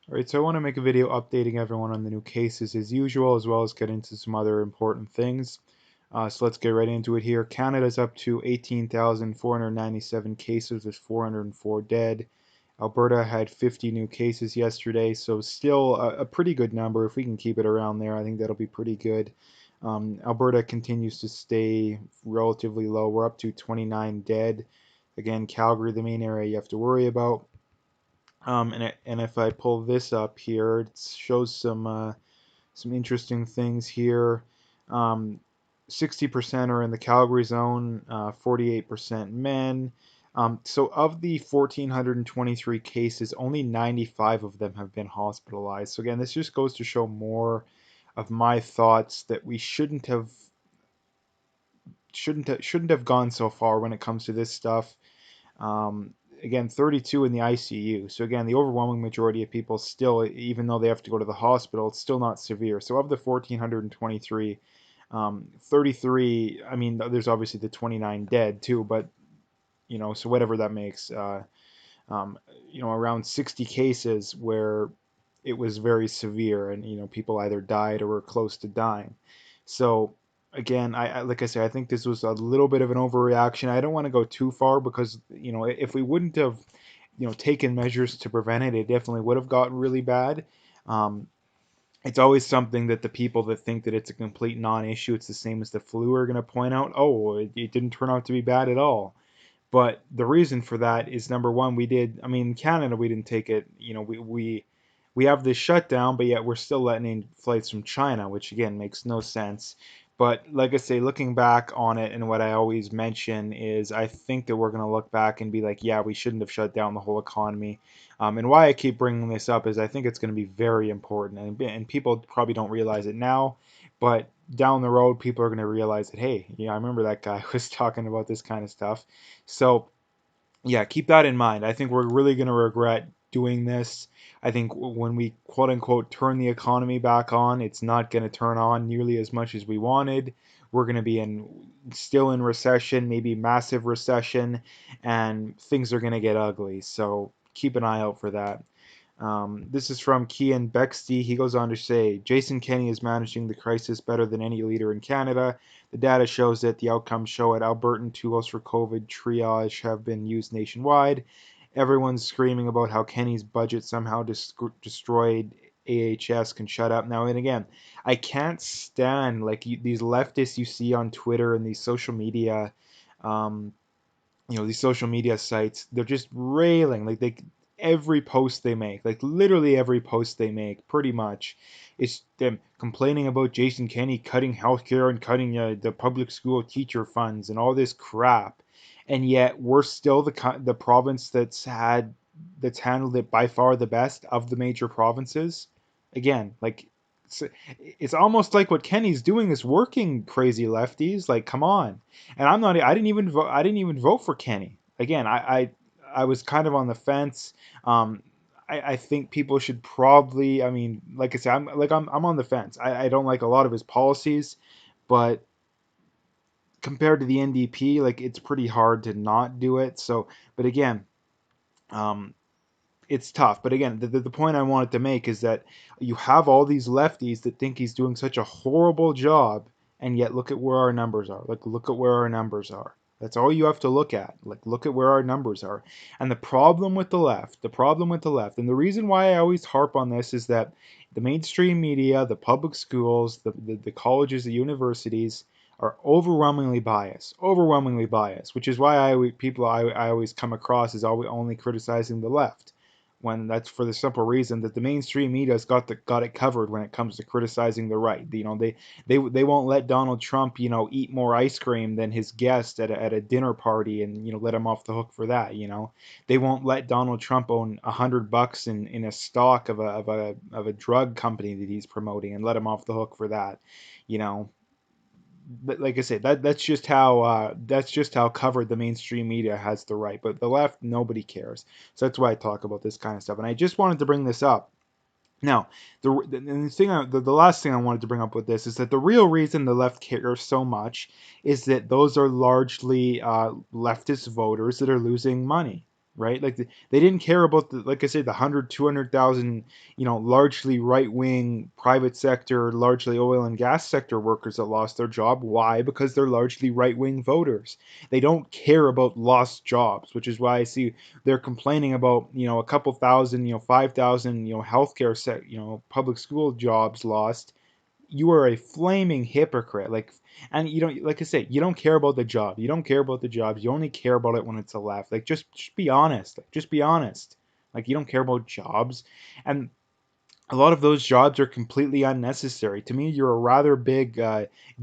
Alright, so I want to make a video updating everyone on the new cases as usual, as well as get into some other important things. So let's get right into it here. Canada's up to 18,497 cases with 404 dead. Alberta had 50 new cases yesterday, so still a pretty good number. If we can keep it around there, I think that'll be pretty good. Alberta continues to stay relatively low. We're up to 29 dead. Again, Calgary, the main area you have to worry about. And if I pull this up here, it shows some interesting things here. 60% are in the Calgary zone, 48% men. So of the 1,423 cases, only 95 of them have been hospitalized. So again, this just goes to show more of my thoughts that we shouldn't have gone so far when it comes to this stuff. Um, Again, 32 in the ICU. So again, the overwhelming majority of people still, even though they have to go to the hospital, it's still not severe. So of the 1,423, 33, I mean, there's obviously the 29 dead too, but so whatever that makes, um, around 60 cases where it was very severe, and people either died or were close to dying. So again, like I said, I think this was a little bit of an overreaction. I don't want to go too far because if we wouldn't have taken measures to prevent it, it definitely would have gotten really bad. Um, it's always something that the people that think that it's a complete non-issue, it's the same as the flu, are going to point out, oh, it didn't turn out to be bad at all. But the reason for that is, number one, I mean, in Canada, we didn't take it, we have this shutdown, but yet we're still letting in flights from China, which again makes no sense. But like I say, looking back on it, and what I always mention is, I think that we're going to look back and be like, yeah, we shouldn't have shut down the whole economy. And why I keep bringing this up is I think it's going to be very important, and people probably don't realize it now, but down the road, people are going to realize that, hey, yeah, I remember that guy was talking about this kind of stuff. So yeah, keep that in mind. I think we're really going to regret doing this. I think when we quote unquote turn the economy back on, it's not going to turn on nearly as much as we wanted. We're going to be still in recession, maybe massive recession, and things are going to get ugly. So keep an eye out for that. This is from Kian Bexty. He goes on to say, Jason Kenney is managing the crisis better than any leader in Canada. The data shows that the outcomes show at Albertan tools for COVID triage have been used nationwide. Everyone's screaming about how Kenney's budget somehow destroyed AHS can shut up now. And again, I can't stand like these leftists you see on Twitter and um, these social media sites. They're just railing like every post they make, like literally every post they make, pretty much, is them complaining about Jason Kenney cutting healthcare and cutting the public school teacher funds and all this crap, and yet we're still the province that's handled it by far the best of the major provinces. Again, like it's almost like what Kenney's doing is working, crazy lefties. Like, come on. And I'm not. I didn't even vote. I didn't even vote for Kenney. Again, I was kind of on the fence. Um, I think people should probably. I mean, like I said, I'm on the fence. I don't like a lot of his policies, but compared to the NDP, like it's pretty hard to not do it. So, but again, um, it's tough. But again, the point I wanted to make is that you have all these lefties that think he's doing such a horrible job, and yet look at where our numbers are. Like, look at where our numbers are. That's all you have to look at. Like, look at where our numbers are. And the problem with the left, and the reason why I always harp on this is that the mainstream media, the public schools, the colleges, the universities are overwhelmingly biased, which is why I always come across as always only criticizing the left, when that's for the simple reason that the mainstream media's got it covered when it comes to criticizing the right. They won't let Donald Trump eat more ice cream than his guest at a dinner party, and let him off the hook for that. They won't let Donald Trump own $100 in a stock of a drug company that he's promoting and let him off the hook for that. You know, but like I said, that's just how covered the mainstream media has the right, but the left, nobody cares. So that's why I talk about this kind of stuff, and I just wanted to bring this up. Now, the last thing I wanted to bring up with this is that the real reason the left cares so much is that those are largely leftist voters that are losing money. right? Like they didn't care about the, like I said, the 100, 200,000, largely right-wing private sector, largely oil and gas sector workers that lost their job. Why? Because they're largely right-wing voters. They don't care about lost jobs, which is why I see they're complaining about, a couple thousand, 5,000, healthcare public school jobs lost. You are a flaming hypocrite. And you don't, like I said, you don't care about the job. You don't care about the jobs. You only care about it when it's a left. Like, just be honest. Like, just be honest. Like, you don't care about jobs. And a lot of those jobs are completely unnecessary. To me, you're a rather big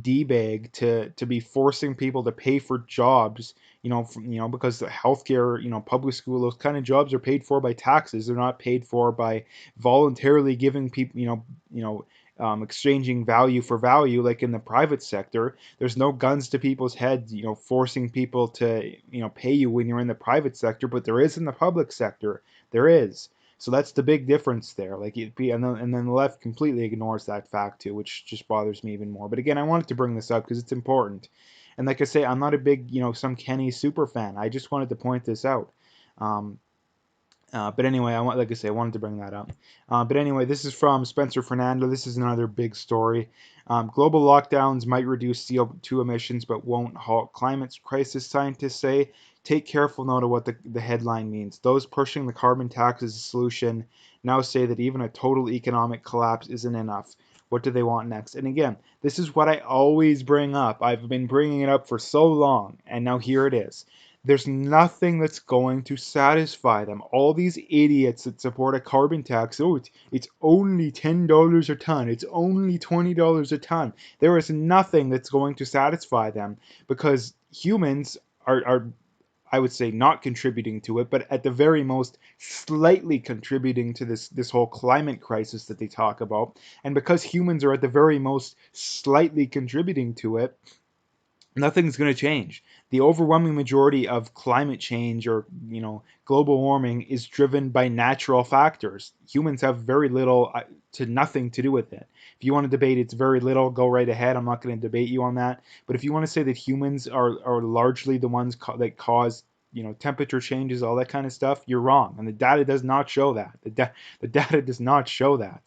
d-bag to be forcing people to pay for jobs. Because the healthcare, public school, those kind of jobs are paid for by taxes. They're not paid for by voluntarily giving people, exchanging value for value like in the private sector. There's no guns to people's heads, forcing people to, pay you when you're in the private sector, but there is in the public sector. There is. So that's the big difference there. And then the left completely ignores that fact too, which just bothers me even more. But again, I wanted to bring this up because it's important. And like I say, I'm not a big, some Kenney super fan. I just wanted to point this out. Um, but anyway, like I say, I wanted to bring that up. But anyway, this is from Spencer Fernando. This is another big story. Global lockdowns might reduce CO2 emissions, but won't halt climate crisis, scientists say. Take careful note of what the headline means. Those pushing the carbon tax as a solution now say that even a total economic collapse isn't enough. What do they want next? And again, this is what I always bring up. I've been bringing it up for so long, and now here it is. There's nothing that's going to satisfy them. All these idiots that support a carbon tax, oh, it's only $10 a ton. It's only $20 a ton. There is nothing that's going to satisfy them because humans are I would say not contributing to it, but at the very most slightly contributing to this whole climate crisis that they talk about. And because humans are at the very most slightly contributing to it, nothing's going to change. The overwhelming majority of climate change or, global warming is driven by natural factors. Humans have very little to nothing to do with it. If you want to debate it's very little, go right ahead. I'm not going to debate you on that. But if you want to say that humans are largely the ones that cause, temperature changes, all that kind of stuff, you're wrong. And the data does not show that. The data does not show that.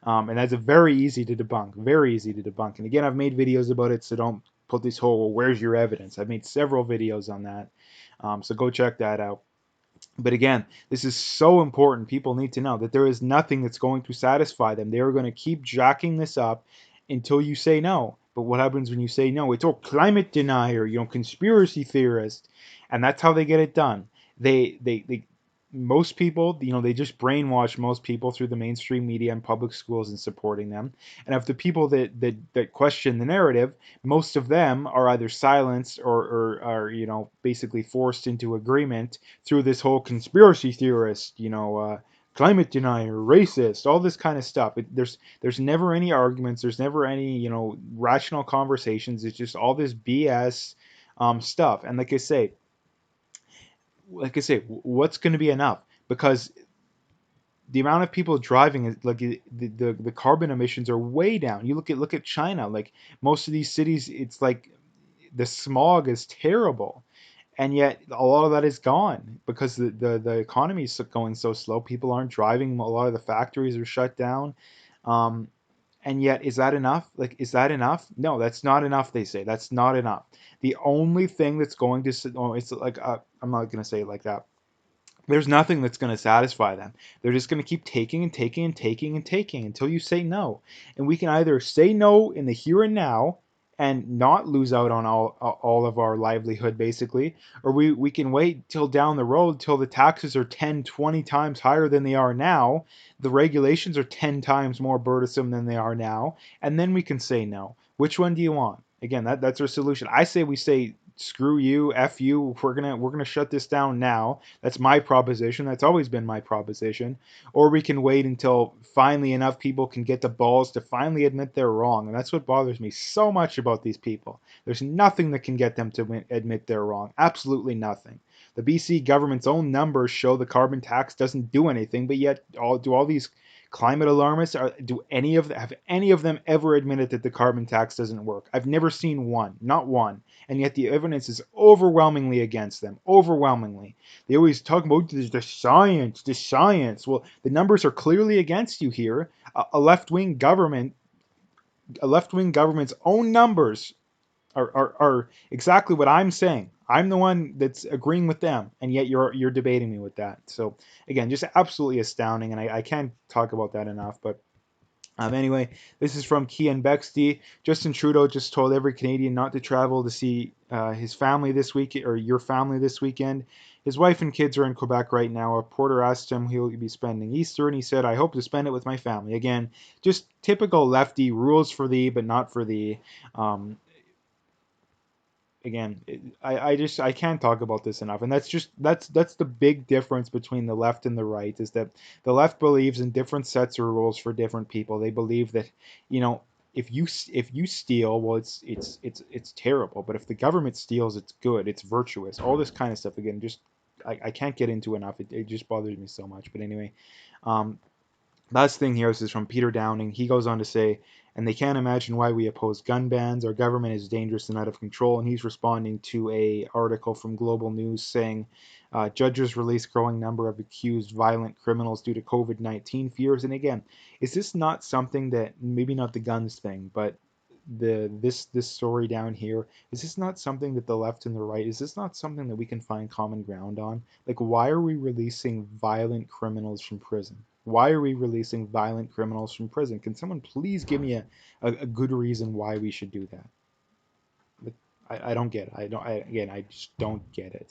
And that's very easy to debunk. Very easy to debunk. And again, I've made videos about it, so don't put this whole, well, where's your evidence? I've made several videos on that. So go check that out. But again, this is so important. People need to know that there is nothing that's going to satisfy them. They are going to keep jacking this up until you say no. But what happens when you say no? It's all climate denier, conspiracy theorist. And that's how they get it done. They most people, they just brainwash most people through the mainstream media and public schools and supporting them. And of the people that question the narrative, most of them are either silenced or are, basically forced into agreement through this whole conspiracy theorist, climate denier, racist, all this kind of stuff. There's never any arguments. There's never any, rational conversations. It's just all this BS stuff. And what's going to be enough? Because the amount of people driving is like the carbon emissions are way down. You look at China, like most of these cities, it's like the smog is terrible, and yet a lot of that is gone because the economy is going so slow. People aren't driving. A lot of the factories are shut down. Um, and yet, is that enough? Like, is that enough? No, that's not enough. They say that's not enough. The only thing that's going to, oh, it's like, I'm not going to say it like that. There's nothing that's going to satisfy them. They're just going to keep taking and taking and taking and taking until you say no. And we can either say no in the here and now and not lose out on all of our livelihood, basically, or we can wait till down the road till the taxes are 10, 20 times higher than they are now. The regulations are 10 times more burdensome than they are now. And then we can say no. Which one do you want? Again, that's our solution. I say we say screw you, F you, we're gonna shut this down now. That's my proposition. That's always been my proposition. Or we can wait until finally enough people can get the balls to finally admit they're wrong. And that's what bothers me so much about these people. There's nothing that can get them to admit they're wrong. Absolutely nothing. The BC government's own numbers show the carbon tax doesn't do anything, but yet all these climate alarmists have any of them ever admitted that the carbon tax doesn't work? I've never seen one, not one. and yet the evidence is overwhelmingly against them. Overwhelmingly. They always talk about the science, the science. Well, the numbers are clearly against you here. A left-wing government, a left-wing government's own numbers are exactly what I'm saying. I'm the one that's agreeing with them, and yet you're debating me with that. So again, just absolutely astounding, and I can't talk about that enough. But anyway, this is from Kian Bexty. Justin Trudeau just told every Canadian not to travel to see his family this week or your family this weekend. His wife and kids are in Quebec right now. A reporter asked him he'll be spending Easter, and he said, "I hope to spend it with my family." Again, just typical lefty rules for thee, but not for thee. Um, Again, I can't talk about this enough, and that's the big difference between the left and the right is that the left believes in different sets of rules for different people. They believe that, you know, if you steal, well, it's terrible, but if the government steals, it's good, it's virtuous, all this kind of stuff. Again, just I can't get into enough. It just bothers me so much. But anyway, um, last thing here, this is from Peter Downing. He goes on to say, and they can't imagine why we oppose gun bans. Our government is dangerous and out of control. And he's responding to a article from Global News saying, judges release growing number of accused violent criminals due to COVID-19 fears. And again, is this not something that maybe not the guns thing, but this story down here, is this not something that the left and the right, is this not something that we can find common ground on? Like, why are we releasing violent criminals from prison? Why are we releasing violent criminals from prison? Can someone please give me a good reason why we should do that? Like, I don't get it. Again, I just don't get it.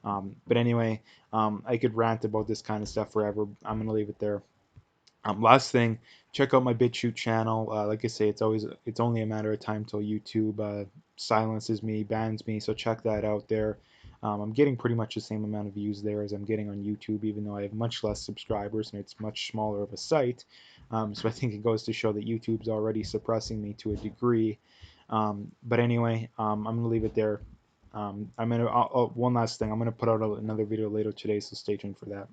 But anyway, I could rant about this kind of stuff forever. I'm gonna leave it there. Last thing, check out my BitChute channel. Like I say, it's only a matter of time till YouTube silences me, bans me. So check that out there. I'm getting pretty much the same amount of views there as I'm getting on YouTube, even though I have much less subscribers and it's much smaller of a site. So I think it goes to show that YouTube's already suppressing me to a degree. But anyway, I'm gonna leave it there. One last thing. I'm gonna put out another video later today, so stay tuned for that.